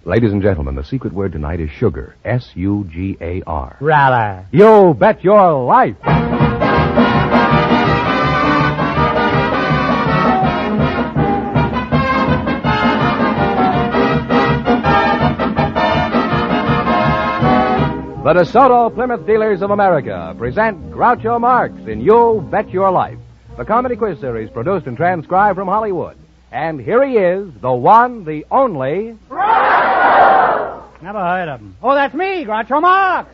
Ladies and gentlemen, the secret word tonight is sugar. S-U-G-A-R. Rather. You bet your life! The DeSoto Plymouth Dealers of America present Groucho Marx in You Bet Your Life, the comedy quiz series produced and transcribed from Hollywood. And here he is, the one, the only... Never heard of him. Oh, that's me, Groucho Marx.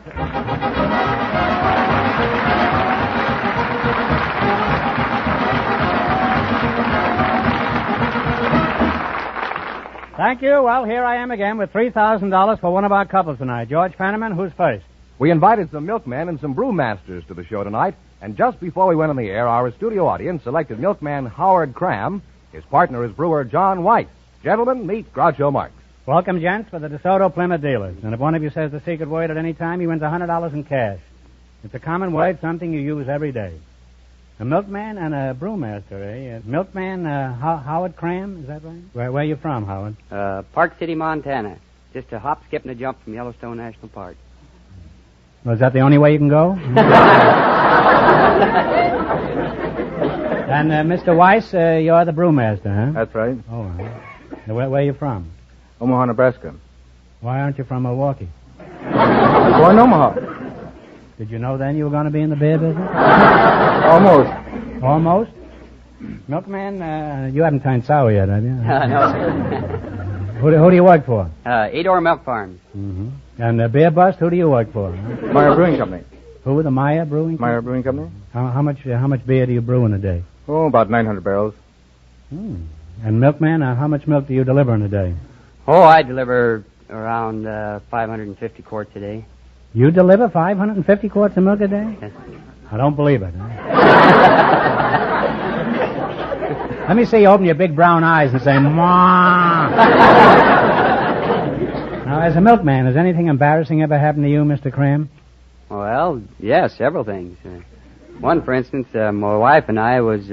Thank you. Well, here I am again with $3,000 for one of our couples tonight. George Fenneman, who's first? We invited some milkmen and some brewmasters to the show tonight, and just before we went on the air, our studio audience selected milkman Howard Cram. His partner is brewer John White. Gentlemen, meet Groucho Marx. Welcome, gents, for the DeSoto Plymouth Dealers. And if one of you says the secret word at any time, he wins $100 in cash. It's a common word, something you use every day. A milkman and a brewmaster, eh? Milkman Howard Cram, is that right? Where are you from, Howard? Park City, Montana. Just a hop, skip, and a jump from Yellowstone National Park. Well, is that the only way you can go? And Mr. Weiss, you're the brewmaster, huh? That's right. Oh, where are you from? Omaha, Nebraska. Why aren't you from Milwaukee? Born in Omaha. Did you know then you were going to be in the beer business? Almost. Almost? Milkman, you haven't turned sour yet, have you? No, sir. Who do you work for? Edor Milk Farms. Mm-hmm. And Beer Bust, who do you work for? Huh? Meyer Brewing Company. Who, the Meyer Brewing Company? Meyer Brewing Company. How much beer do you brew in a day? Oh, about 900 barrels. Hmm. And Milkman, how much milk do you deliver in a day? Oh, I deliver around 550 quarts a day. You deliver 550 quarts of milk a day? Yes. I don't believe it. Huh? Let me see you open your big brown eyes and say, "Ma." Now, as a milkman, has anything embarrassing ever happened to you, Mr. Cram? Well, yes, several things. One, for instance, my wife and I was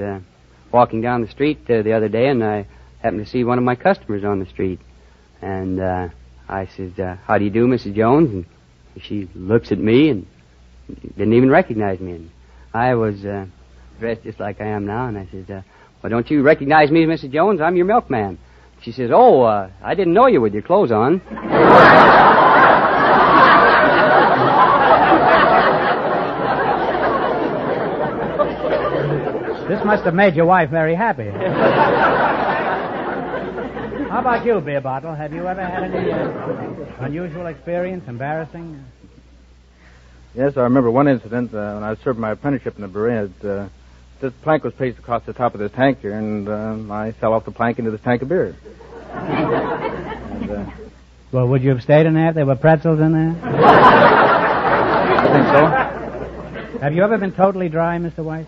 walking down the street the other day, and I happened to see one of my customers on the street. And I says, "How do you do, Mrs. Jones?" And she looks at me and didn't even recognize me. And I was dressed just like I am now, and I says, "Well, don't you recognize me, Mrs. Jones? I'm your milkman." She says, "Oh, I didn't know you with your clothes on." This must have made your wife very happy. How about you, Beer Bottle? Have you ever had any unusual experience, embarrassing? Yes, I remember one incident when I was serving my apprenticeship in the brewery. This plank was placed across the top of this tank here, and I fell off the plank into this tank of beer. Well, would you have stayed in there if there were pretzels in there? I think so. Have you ever been totally dry, Mr. Weiss?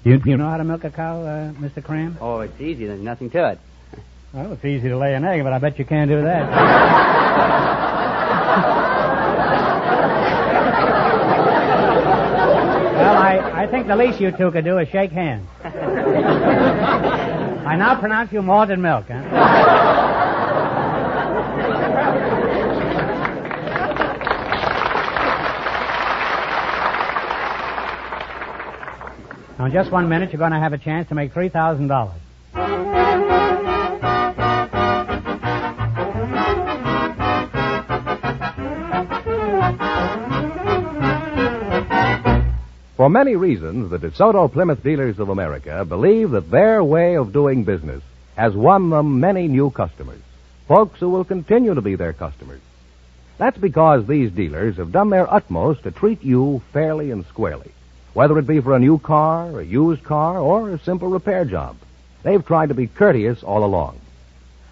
You know how to milk a cow, Mr. Cram? Oh, it's easy. There's nothing to it. Well, it's easy to lay an egg, but I bet you can't do that. Well, I think the least you two could do is shake hands. I now pronounce you malted milk, huh? Now, in just 1 minute, you're going to have a chance to make $3,000. For many reasons, the DeSoto Plymouth Dealers of America believe that their way of doing business has won them many new customers, folks who will continue to be their customers. That's because these dealers have done their utmost to treat you fairly and squarely, whether it be for a new car, a used car, or a simple repair job. They've tried to be courteous all along.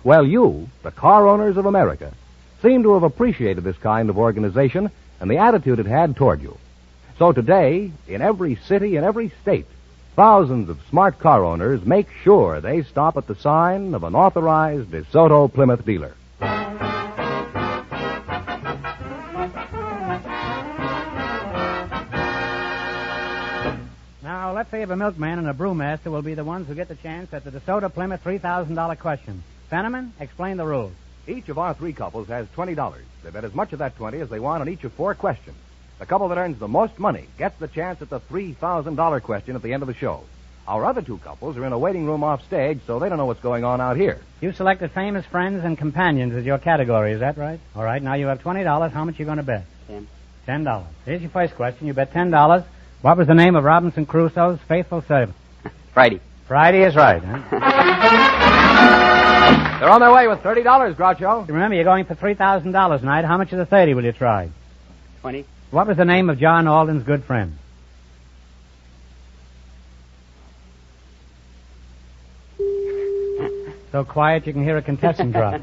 Well, you, the car owners of America, seem to have appreciated this kind of organization and the attitude it had toward you. So today, in every city and every state, thousands of smart car owners make sure they stop at the sign of an authorized DeSoto Plymouth dealer. Now, let's say if a milkman and a brewmaster will be the ones who get the chance at the DeSoto Plymouth $3,000 question. Fenneman, explain the rules. Each of our three couples has $20. They bet as much of that 20 as they want on each of four questions. The couple that earns the most money gets the chance at the $3,000 question at the end of the show. Our other two couples are in a waiting room off stage, so they don't know what's going on out here. You selected famous friends and companions as your category, is that right? All right, now you have $20. How much are you going to bet? $10. Here's your first question. You bet $10. What was the name of Robinson Crusoe's faithful servant? Friday. Friday is right, huh? They're on their way with $30, Groucho. Remember, you're going for $3,000 tonight. How much of the 30 will you try? 20. What was the name of John Alden's good friend? So quiet you can hear a contestant drop.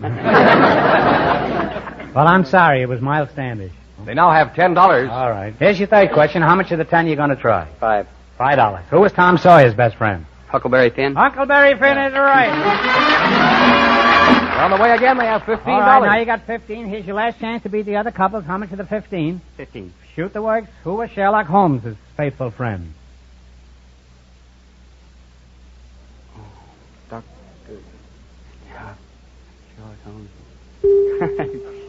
Well, I'm sorry. It was Miles Standish. They now have $10. All right. Here's your third question. How much of the 10 are you going to try? $5. Who was Tom Sawyer's best friend? Huckleberry Finn. Huckleberry Finn is right. They're on the way again. They have $15. All right, now you got 15. Here's your last chance to beat the other couples. How much of the 15? 15. Shoot the works. Who was Sherlock Holmes' faithful friend?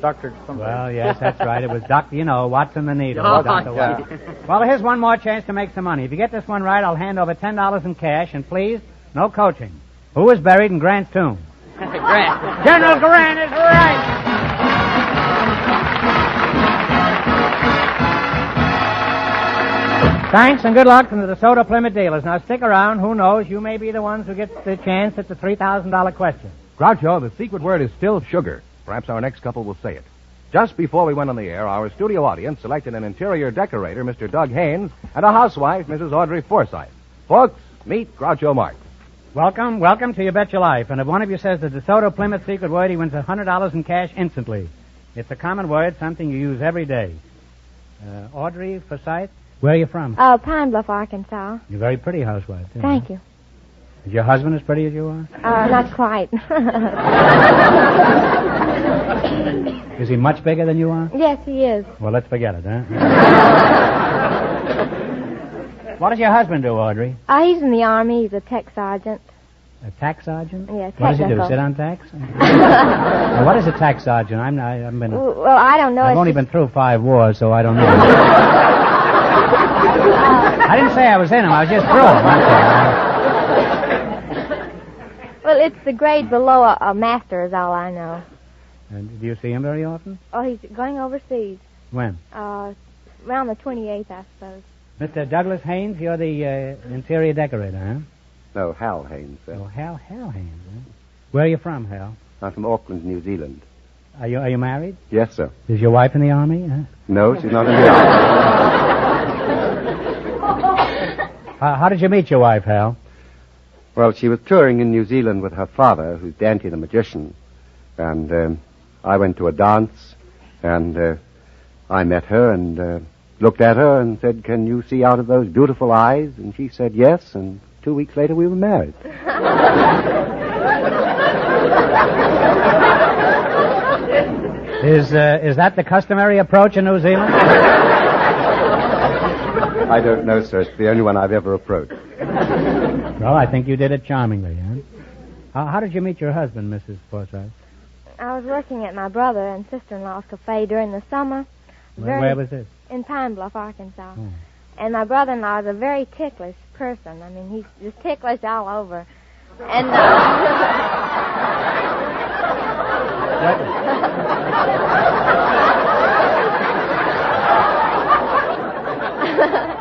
Dr. something. Well, yes, that's right. It was Dr. Watson the Needle. Oh, Dr. yeah. Watson. Well, here's one more chance to make some money. If you get this one right, I'll hand over $10 in cash, and please, no coaching. Who was buried in Grant's tomb? Grant. General Grant is right. Thanks and good luck from the DeSoto Plymouth dealers. Now stick around. Who knows? You may be the ones who get the chance at the $3,000 question. Groucho, the secret word is still sugar. Perhaps our next couple will say it. Just before we went on the air, our studio audience selected an interior decorator, Mr. Doug Haynes, and a housewife, Mrs. Audrey Forsythe. Folks, meet Groucho Marx. Welcome to You Bet Your Life. And if one of you says the DeSoto Plymouth secret word, he wins $100 in cash instantly. It's a common word, something you use every day. Audrey Forsythe, where are you from? Pine Bluff, Arkansas. You're a very pretty housewife, too. Thank you. Is your husband as pretty as you are? Not quite. Is he much bigger than you are? Yes, he is. Well, let's forget it, huh? What does your husband do, Audrey? He's in the Army. He's a tech sergeant. A tax sergeant? Yeah, What does he do, technical. sit on tax? Now, what is a tax sergeant? I haven't been... Well, I don't know. I've It's only just- been through 5 wars, so I don't know. I didn't say I was in them. I was just through them. That's all. Well, it's the grade below a master is all I know. And do you see him very often? Oh, he's going overseas. When? Around the 28th, I suppose. Mr. Douglas Haynes, you're the interior decorator, huh? No, Hal Haynes, sir. Oh, Hal Haynes, huh? Where are you from, Hal? I'm from Auckland, New Zealand. Are you married? Yes, sir. Is your wife in the Army, huh? No, she's not in the army. How did you meet your wife, Hal? Well, she was touring in New Zealand with her father, who's Dante the Magician. And I went to a dance, and I met her and looked at her and said, "Can you see out of those beautiful eyes?" And she said yes, and 2 weeks later we were married. Is that the customary approach in New Zealand? I don't know, sir. It's the only one I've ever approached. Well, I think you did it charmingly, huh? How did you meet your husband, Mrs. Forsythe? I was working at my brother and sister-in-law's cafe during the summer. Where was this? In Pine Bluff, Arkansas. Oh. And my brother-in-law is a very ticklish person. I mean, he's just ticklish all over. And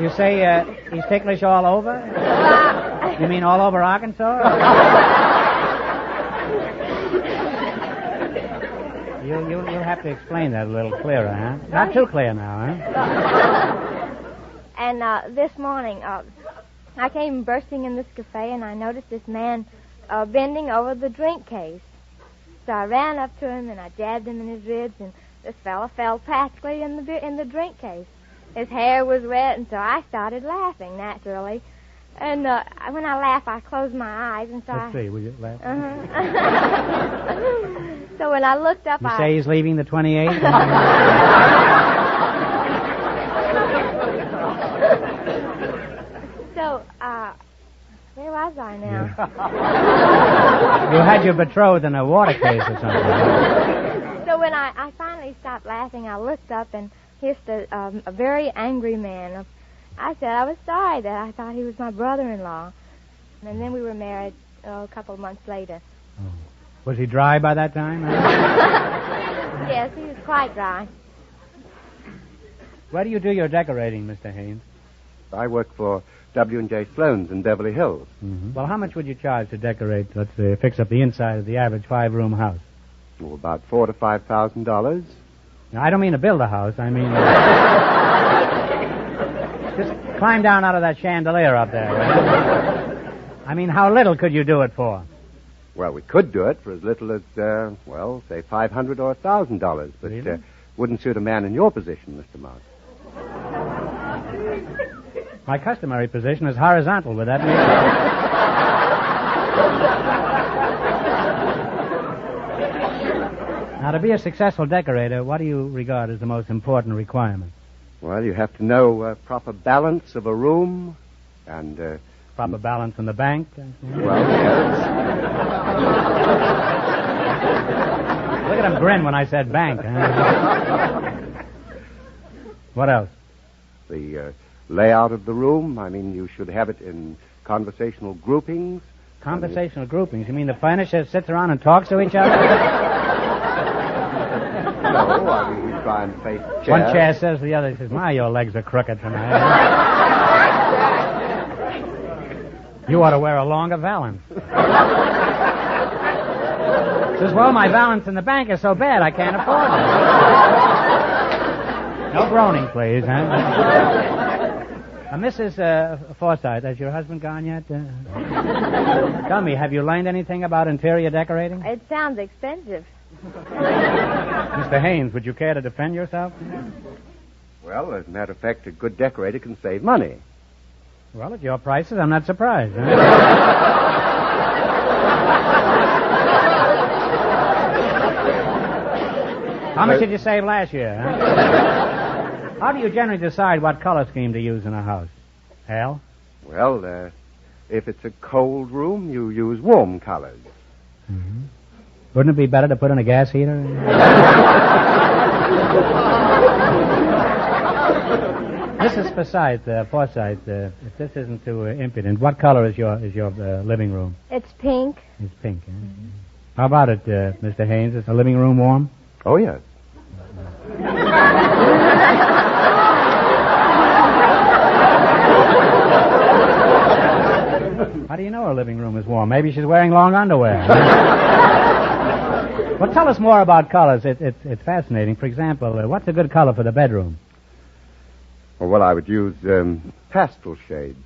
You say he's ticklish all over? You mean all over Arkansas? You'll have to explain that a little clearer, huh? Not too clear now, huh? And this morning, I came bursting in this cafe, and I noticed this man bending over the drink case. So I ran up to him, and I jabbed him in his ribs, and this fella fell practically in the drink case. His hair was wet, and so I started laughing, naturally. And when I laugh, I close my eyes, and so Let's see, will you laugh? So when I looked up, You say he's leaving the 28th? So Where was I now? You had your betrothed in a water case or something. So when I finally stopped laughing, I looked up and hissed a very angry man. I said I was sorry that I thought he was my brother-in-law. And then we were married a couple of months later. Oh. Was he dry by that time? Yes, he was quite dry. Where do you do your decorating, Mr. Haynes? I work for W&J Sloane's in Beverly Hills. Mm-hmm. Well, how much would you charge to decorate, let's say, fix up the inside of the average 5-room house? Oh, about $4,000 to $5,000. Now, I don't mean to build a house. I mean... just climb down out of that chandelier up there. Right? I mean, how little could you do it for? Well, we could do it for as little as, say $500 or $1,000, but Really? Wouldn't suit a man in your position, Mr. Mark. My customary position is horizontal, with that mean? Now, to be a successful decorator, what do you regard as the most important requirement? Well, you have to know proper balance of a room and... Proper balance in the bank? Well, yes. Look at him grin when I said bank. Huh? What else? The layout of the room. I mean, you should have it in conversational groupings. Conversational groupings? You mean the furniture sits around and talks to each other? No, I mean, we try and face chairs. One chair says to the other, says, my, your legs are crooked tonight. You ought to wear a longer valance. Says, well, my balance in the bank is so bad I can't afford it. No groaning, please, huh? Mrs. Forsythe, has your husband gone yet? Tell me, have you learned anything about interior decorating? It sounds expensive. Mr. Haynes, would you care to defend yourself? Well, as a matter of fact, a good decorator can save money. Well, at your prices, I'm not surprised. Huh? How much did you save last year? Huh? How do you generally decide what color scheme to use in a house? Al? Well, if it's a cold room, you use warm colors. Mm-hmm. Wouldn't it be better to put in a gas heater? Mrs. Forsythe, if this isn't too impudent, what color is your living room? It's pink. It's pink. Eh? Mm-hmm. How about it, Mr. Haynes? Is the living room warm? Oh, yes. How do you know her living room is warm? Maybe she's wearing long underwear. Well, tell us more about colors. It's fascinating. For example, what's a good color for the bedroom? Well, I would use pastel shades.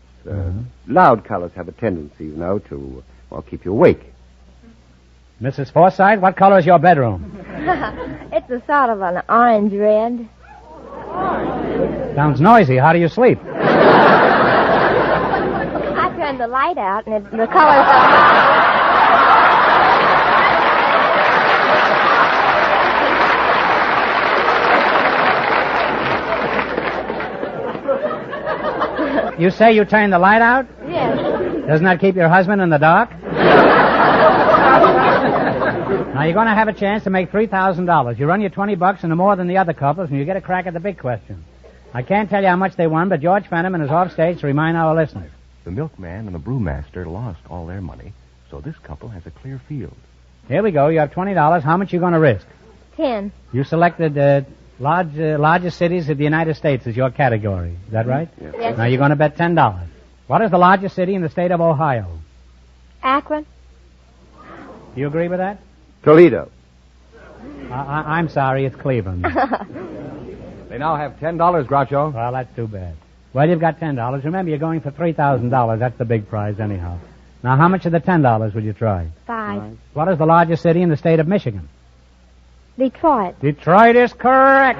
Loud colors have a tendency, you know, to, keep you awake. Mrs. Forsythe, what color is your bedroom? It's a sort of an orange red. Sounds noisy. How do you sleep? I turned the light out, and the colors... You say you turn the light out? Yes. Doesn't that keep your husband in the dark? Now, you're going to have a chance to make $3,000. You run your $20 into more than the other couples, and you get a crack at the big question. I can't tell you how much they won, but George Fenneman is off stage to remind our listeners. The milkman and the brewmaster lost all their money, so this couple has a clear field. Here we go. You have $20. How much are you going to risk? 10. You selected largest cities of the United States as your category. Is that right? Yes. Now, you're going to bet $10. What is the largest city in the state of Ohio? Akron. Do you agree with that? Toledo. I'm sorry, it's Cleveland. They now have $10, Groucho. Well, that's too bad. Well, you've got $10. Remember, you're going for $3,000. That's the big prize anyhow. Now, how much of the $10 would you try? 5. What is the largest city in the state of Michigan? Detroit. Detroit is correct.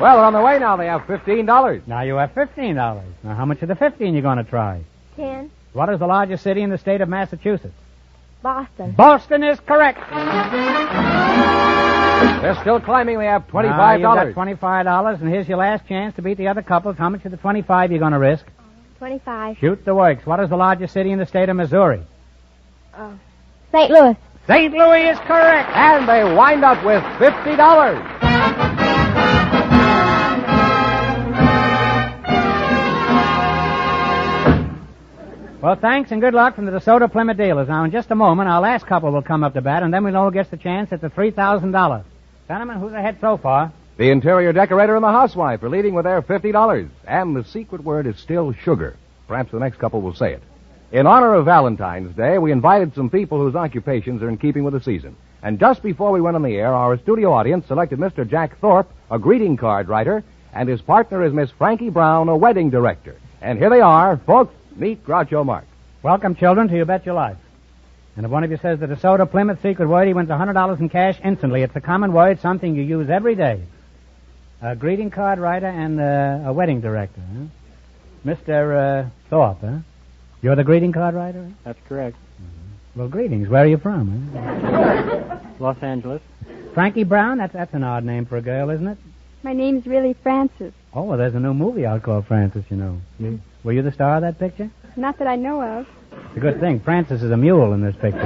Well, they're on their way now. They have $15. Now you have $15. Now, how much of the 15 you going to try? 10. What is the largest city in the state of Massachusetts? Boston. Boston is correct. They're still climbing. They have $25. Now, you've got $25, and here's your last chance to beat the other couples. How much of the 25 you going to risk? 25. Shoot the works. What is the largest city in the state of Missouri? St. Louis. St. Louis is correct. And they wind up with $50. Well, thanks and good luck from the DeSoto Plymouth dealers. Now, in just a moment, our last couple will come up to bat, and then we'll all get the chance at the $3,000. Gentlemen, who's ahead so far? The interior decorator and the housewife are leading with their $50. And the secret word is still sugar. Perhaps the next couple will say it. In honor of Valentine's Day, we invited some people whose occupations are in keeping with the season. And just before we went on the air, our studio audience selected Mr. Jack Thorpe, a greeting card writer, and his partner is Miss Frankie Brown, a wedding director. And here they are, folks. Meet Groucho Marx. Welcome, children, to You Bet Your Life. And if one of you says the DeSoto Plymouth secret word, he wins $100 in cash instantly. It's a common word, something you use every day. A greeting card writer and a wedding director. Huh? Mr. Thorpe, huh? You're the greeting card writer? Huh? That's correct. Well, greetings. Where are you from? Huh? Los Angeles. Frankie Brown? That's an odd name for a girl, isn't it? My name's really Frances. Oh, well, there's a new movie out called Frances, you know. Were you the star of that picture? Not that I know of. It's a good thing. Frances is a mule in this picture.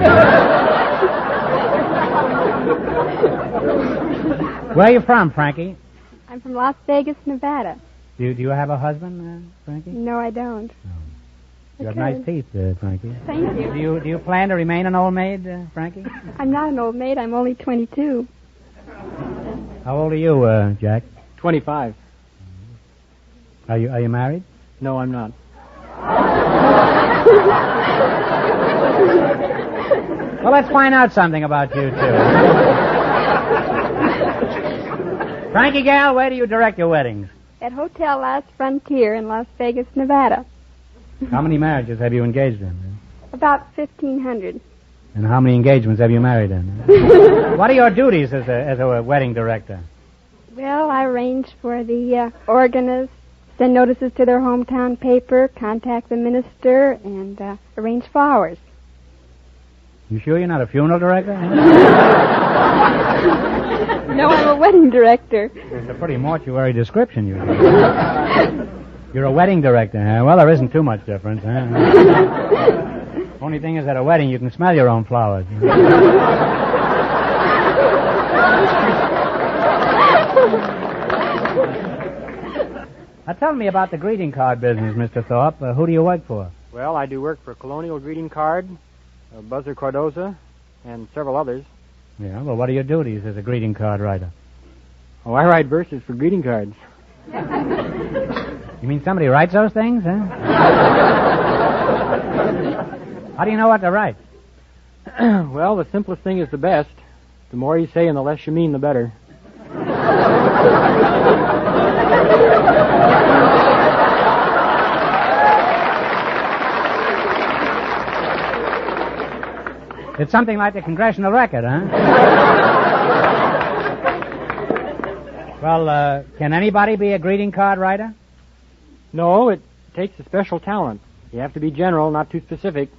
Where are you from, Frankie? I'm from Las Vegas, Nevada. Do you have a husband, Frankie? No, I don't. You have Okay. nice teeth, Frankie. Thank you. Do you plan to remain an old maid, Frankie? I'm not an old maid. I'm only 22. How old are you, Jack? 25. Are you married? No, I'm not. Well, let's find out something about you two. Frankie Gal, where do you direct your weddings? At Hotel Last Frontier in Las Vegas, Nevada. How many marriages have you engaged in? About 1,500. And how many engagements have you married in? What are your duties as a wedding director? Well, I arrange for the organist, send notices to their hometown paper, contact the minister, and arrange flowers. You sure you're not a funeral director? No, I'm a wedding director. It's a pretty mortuary description, you know. You're a wedding director, huh? Well, there isn't too much difference, huh? Only thing is, at a wedding, you can smell your own flowers. Tell me about the greeting card business, Mr. Thorpe. Who do you work for? Well, I do work for Colonial Greeting Card, Buzzer Cardoza, and several others. Yeah, well, what are your duties as a greeting card writer? Oh, I write verses for greeting cards. You mean somebody writes those things, huh? How do you know what to write? Well, the simplest thing is the best. The more you say and the less you mean, the better. It's something like the Congressional Record, huh? Well, can anybody be a greeting card writer? No, it takes a special talent. You have to be general, not too specific.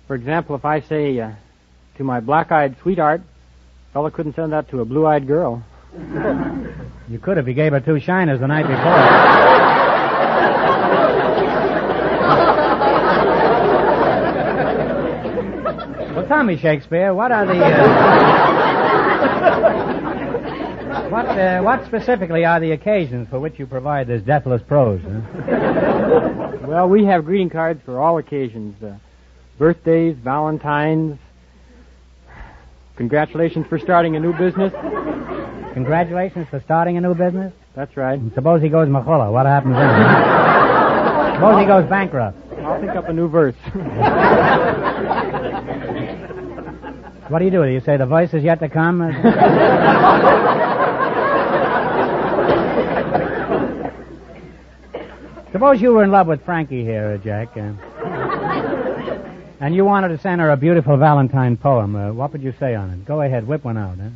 For example, if I say to my black-eyed sweetheart, a fellow couldn't send that to a blue-eyed girl. You could if you gave her 2 shiners the night before. Well, tell me, Shakespeare, what are the... what specifically are the occasions for which you provide this deathless prose? Huh? Well, we have greeting cards for all occasions. Birthdays, Valentine's, congratulations for starting a new business. Congratulations for starting a new business? That's right. And suppose he goes Machulla, what happens then? Suppose he goes bankrupt. I'll think up a new verse. What do? Do you say the voice is yet to come? Suppose you were in love with Frankie here, Jack, and you wanted to send her a beautiful Valentine poem. What would you say on it? Go ahead, whip one out. Huh?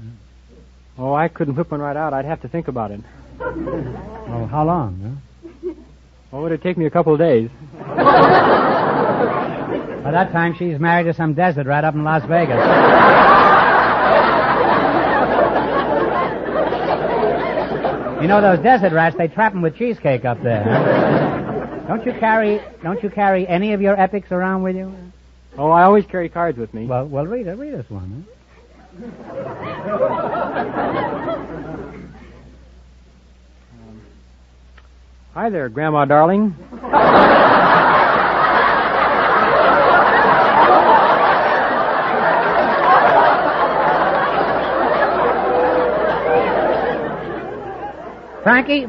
Oh, I couldn't whip one right out. I'd have to think about it. Well, how long? Huh? Oh, it'd take me a couple of days. By that time, she's married to some desert right up in Las Vegas. You know, those desert rats, they trap them with cheesecake up there. Huh? Don't you carry any of your epics around with you? Oh, I always carry cards with me. Well, read us one. Hi there, Grandma darling.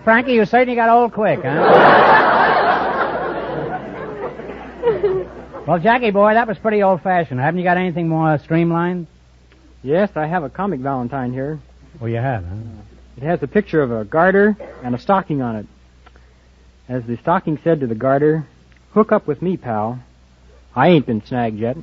Frankie, you certainly got old quick, huh? Well, Jackie boy, that was pretty old-fashioned. Haven't you got anything more streamlined? Yes, I have a comic Valentine here. Oh, you have, huh? It has a picture of a garter and a stocking on it. As the stocking said to the garter, "Hook up with me, pal. I ain't been snagged yet."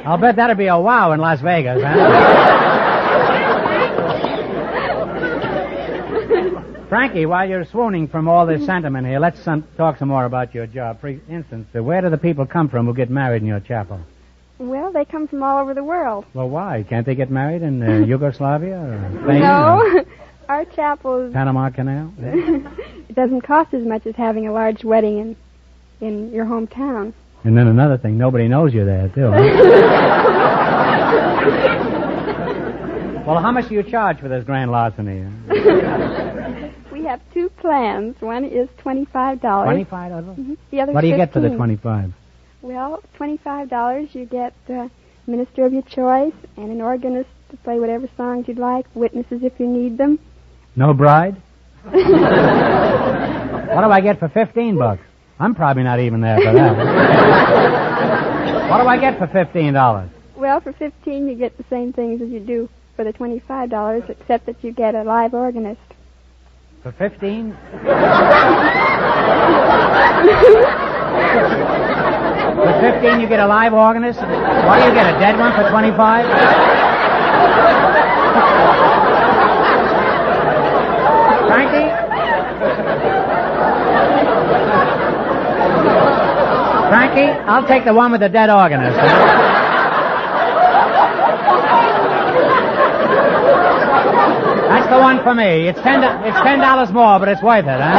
I'll bet that'd be a wow in Las Vegas, huh? Frankie, while you're swooning from all this sentiment here, let's talk some more about your job. For instance, where do the people come from who get married in your chapel? Well, they come from all over the world. Well, why? Can't they get married in Yugoslavia or Spain? No. Our chapel is... Panama Canal? It doesn't cost as much as having a large wedding in your hometown. And then another thing, nobody knows you're there, too. Huh? Well, how much do you charge for this grand larceny? We have two plans. One is $25. $25? Mm-hmm. The other What do you $15. get for the $25? Well, $25, you get the minister of your choice and an organist to play whatever songs you'd like, witnesses if you need them. No bride? What do I get for $15? I'm probably not even there for that. What do I get for $15? Well, for $15, you get the same things as you do for the $25, except that you get a live organist. For $15? For $15, you get a live organist? Why do you get a dead one for $25? Frankie? Frankie, I'll take the one with the dead organist. That's the one for me. It's $10 more, but it's worth it, huh?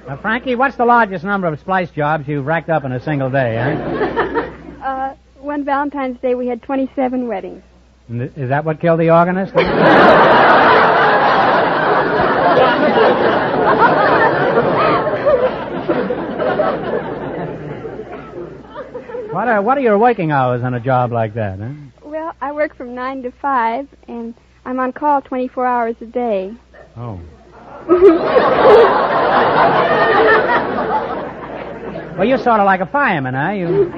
Now, Frankie, what's the largest number of splice jobs you've racked up in a single day, huh? One Valentine's Day, we had 27 weddings. And is that what killed the organist? What are your working hours on a job like that, huh? Well, I work from 9 to 5, and I'm on call 24 hours a day. Oh. Well, you're sort of like a fireman, huh? You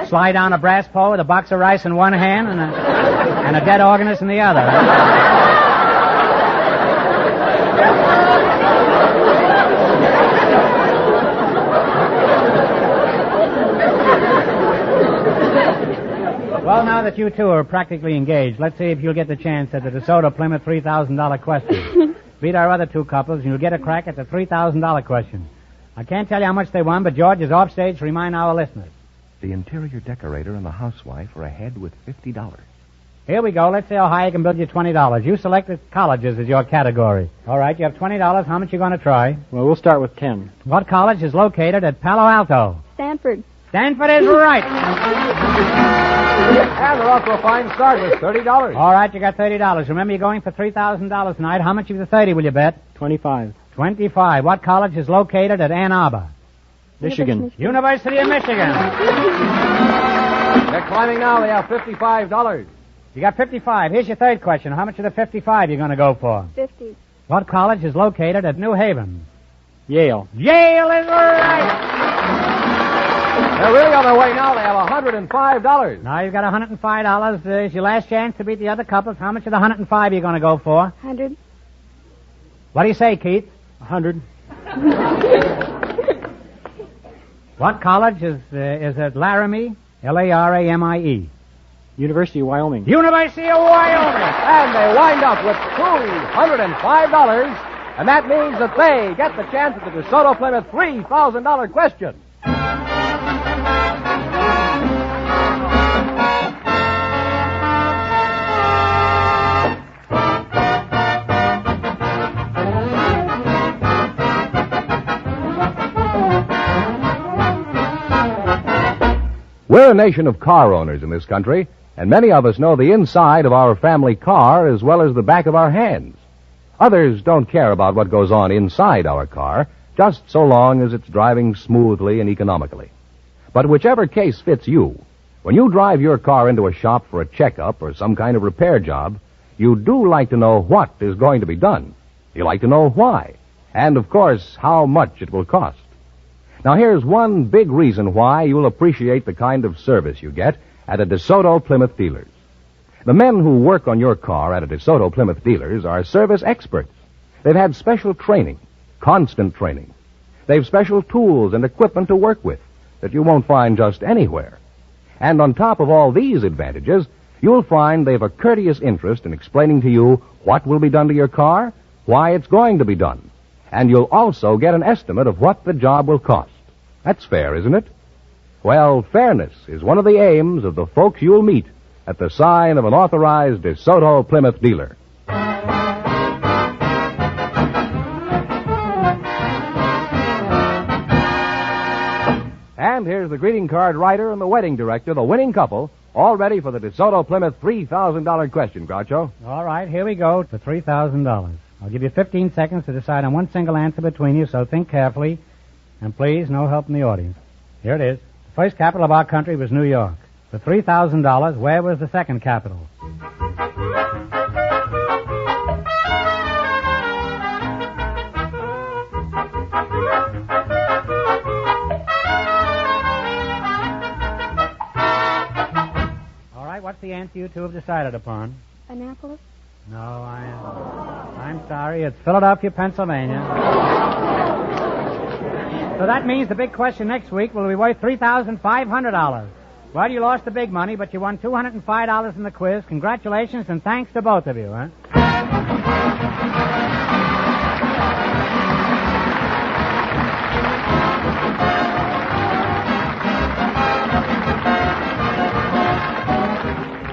slide down a brass pole with a box of rice in one hand and a dead organist in the other. Well, now that you two are practically engaged, let's see if you'll get the chance at the DeSoto Plymouth $3,000 question. Beat our other two couples, and you'll get a crack at the $3,000 question. I can't tell you how much they won, but George is off stage to remind our listeners. The interior decorator and the housewife are ahead with $50. Here we go. Let's see how high I can build you $20. You selected colleges as your category. All right, you have $20. How much you going to try? Well, we'll start with 10. What college is located at Palo Alto? Stanford. Stanford is right. And they're off to a fine start with $30. All right, you got $30. Remember, you're going for $3,000 tonight. How much of the 30 will you bet? 25. 25. What college is located at Ann Arbor? Michigan. University of Michigan. They're climbing now. They have $55. You got 55. Here's your third question. How much of the 55 you going to go for? 50. What college is located at New Haven? Yale. Yale is right. They're really on their way now. They have $105. Now you've got $105. It's your last chance to beat the other couples. How much of the 105 are you going to go for? 100. What do you say, Keith? 100. What college is at Laramie? Laramie. University of Wyoming. University of Wyoming. And they wind up with $205 And that means that they get the chance at the DeSoto Plymouth $3,000 question. We're a nation of car owners in this country, and many of us know the inside of our family car as well as the back of our hands. Others don't care about what goes on inside our car, just so long as it's driving smoothly and economically. But whichever case fits you, when you drive your car into a shop for a checkup or some kind of repair job, you do like to know what is going to be done. You like to know why, and of course, how much it will cost. Now, here's one big reason why you'll appreciate the kind of service you get at a DeSoto Plymouth dealers. The men who work on your car at a DeSoto Plymouth dealers are service experts. They've had special training, constant training. They've special tools and equipment to work with that you won't find just anywhere. And on top of all these advantages, you'll find they've a courteous interest in explaining to you what will be done to your car, why it's going to be done. And you'll also get an estimate of what the job will cost. That's fair, isn't it? Well, fairness is one of the aims of the folks you'll meet at the sign of an authorized DeSoto Plymouth dealer. And here's the greeting card writer and the wedding director, the winning couple, all ready for the DeSoto Plymouth $3,000 question, Groucho. All right, here we go to $3,000. I'll give you 15 seconds to decide on one single answer between you, so think carefully. And please, no help in the audience. Here it is. The first capital of our country was New York. For $3,000, where was the second capital? All right, what's the answer you two have decided upon? Annapolis? No, I'm sorry. It's Philadelphia, Pennsylvania. So that means the big question next week will be worth $3,500. Well, you lost the big money, but you won $205 in the quiz. Congratulations, and thanks to both of you, huh?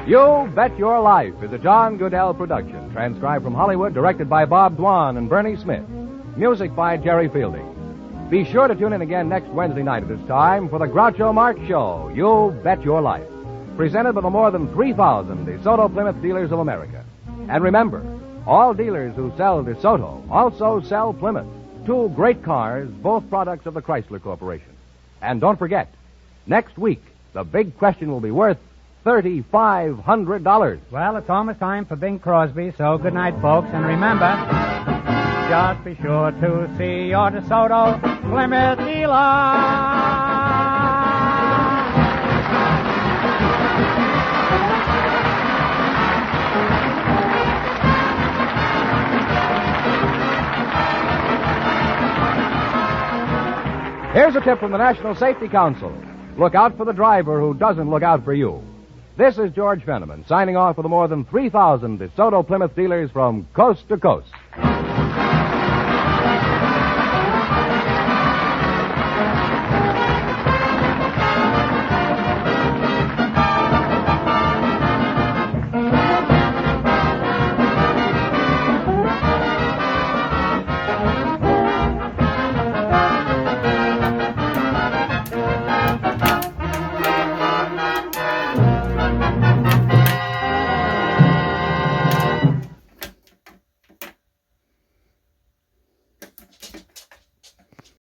You Bet Your Life is a John Goodell production, transcribed from Hollywood, directed by Bob Dwan and Bernie Smith. Music by Jerry Fielding. Be sure to tune in again next Wednesday night at this time for the Groucho Marx Show, You Bet Your Life, presented by the more than 3,000 DeSoto Plymouth dealers of America. And remember, all dealers who sell DeSoto also sell Plymouth, two great cars, both products of the Chrysler Corporation. And don't forget, next week, the big question will be worth $3,500. Well, it's almost time for Bing Crosby, so good night, folks. And remember, just be sure to see your DeSoto Plymouth dealer. Here's a tip from the National Safety Council. Look out for the driver who doesn't look out for you. This is George Fenneman, signing off for the more than 3,000 DeSoto Plymouth dealers from coast to coast.